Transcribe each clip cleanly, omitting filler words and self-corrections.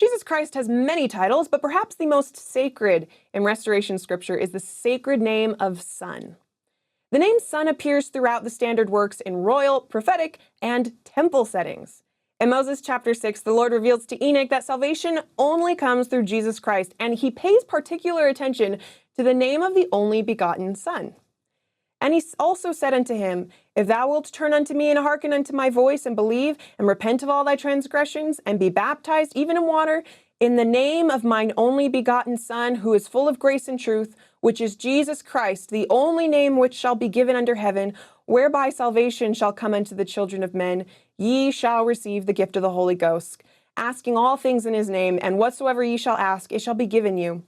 Jesus Christ has many titles, but perhaps the most sacred in Restoration Scripture is the sacred name of Son. The name Son appears throughout the standard works in royal, prophetic, and temple settings. In Moses chapter 6, the Lord reveals to Enoch that salvation only comes through Jesus Christ, and he pays particular attention to the name of the only begotten Son. And he also said unto him, If thou wilt turn unto me and hearken unto my voice, and believe, and repent of all thy transgressions, and be baptized even in water, in the name of mine only begotten Son, who is full of grace and truth, which is Jesus Christ, the only name which shall be given under heaven, whereby salvation shall come unto the children of men, ye shall receive the gift of the Holy Ghost, asking all things in his name, and whatsoever ye shall ask, it shall be given you.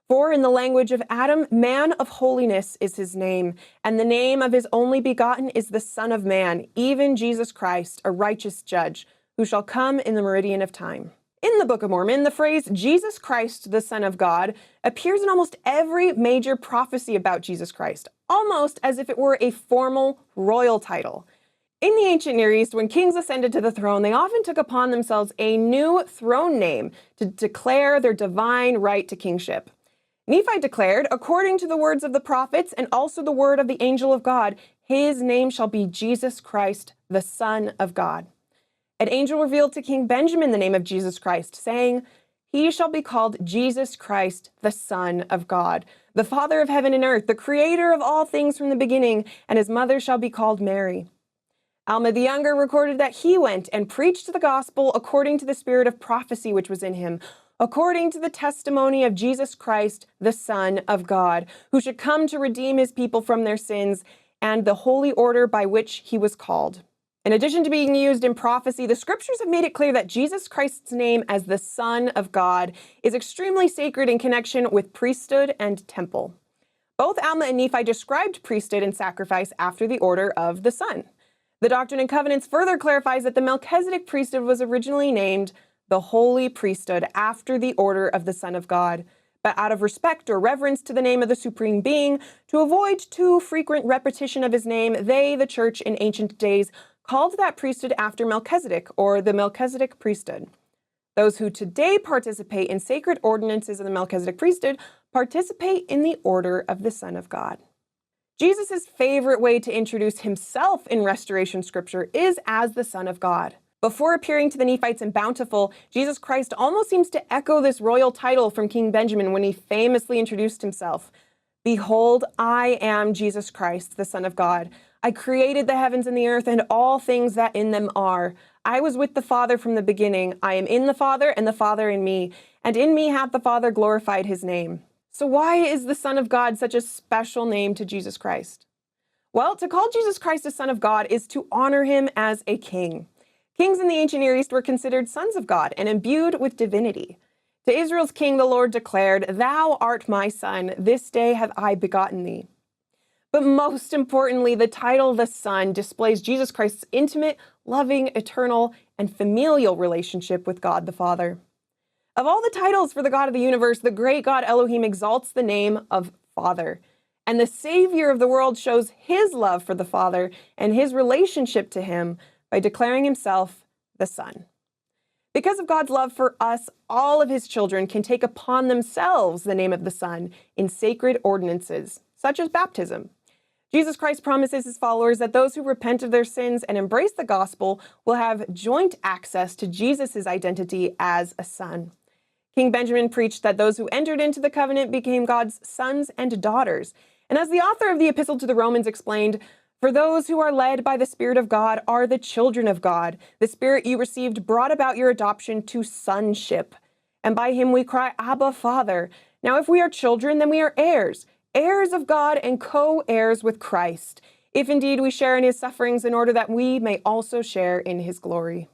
For in the language of Adam, man of holiness is his name, and the name of his only begotten is the Son of Man, even Jesus Christ, a righteous judge, who shall come in the meridian of time. In the Book of Mormon, the phrase Jesus Christ, the Son of God, appears in almost every major prophecy about Jesus Christ, almost as if it were a formal royal title. In the ancient Near East, when kings ascended to the throne, they often took upon themselves a new throne name to declare their divine right to kingship. Nephi declared, according to the words of the prophets and also the word of the angel of God, his name shall be Jesus Christ, the Son of God. An angel revealed to King Benjamin the name of Jesus Christ, saying, He shall be called Jesus Christ, the Son of God, the Father of heaven and earth, the creator of all things from the beginning, and his mother shall be called Mary. Alma the Younger recorded that he went and preached the gospel according to the spirit of prophecy which was in him, according to the testimony of Jesus Christ, the Son of God, who should come to redeem his people from their sins, and the holy order by which he was called. In addition to being used in prophecy, the scriptures have made it clear that Jesus Christ's name as the Son of God is extremely sacred in connection with priesthood and temple. Both Alma and Nephi described priesthood and sacrifice after the order of the Son. The Doctrine and Covenants further clarifies that the Melchizedek priesthood was originally named the Holy Priesthood after the order of the Son of God, but out of respect or reverence to the name of the Supreme Being, to avoid too frequent repetition of his name, they, the Church in ancient days, called that priesthood after Melchizedek, or the Melchizedek priesthood. Those who today participate in sacred ordinances of the Melchizedek priesthood participate in the order of the Son of God. Jesus' favorite way to introduce himself in Restoration Scripture is as the Son of God. Before appearing to the Nephites in Bountiful, Jesus Christ almost seems to echo this royal title from King Benjamin when he famously introduced himself. Behold, I am Jesus Christ, the Son of God. I created the heavens and the earth and all things that in them are. I was with the Father from the beginning. I am in the Father, and the Father in me. And in me hath the Father glorified his name. So why is the Son of God such a special name to Jesus Christ? Well, to call Jesus Christ the Son of God is to honor him as a king. Kings in the ancient Near East were considered sons of God and imbued with divinity. To Israel's king, the Lord declared, Thou art my son, this day have I begotten thee. But most importantly, the title the Son displays Jesus Christ's intimate, loving, eternal, and familial relationship with God the Father. Of all the titles for the God of the universe, the great God Elohim exalts the name of Father. And the Savior of the world shows his love for the Father and his relationship to him by declaring himself the Son. Because of God's love for us, all of his children can take upon themselves the name of the Son in sacred ordinances, such as baptism. Jesus Christ promises his followers that those who repent of their sins and embrace the gospel will have joint access to Jesus' identity as a son. King Benjamin preached that those who entered into the covenant became God's sons and daughters. And as the author of the Epistle to the Romans explained, for those who are led by the Spirit of God are the children of God. The Spirit you received brought about your adoption to sonship. And by him we cry, Abba, Father. Now if we are children, then we are heirs, heirs of God and co-heirs with Christ, if indeed we share in his sufferings in order that we may also share in his glory.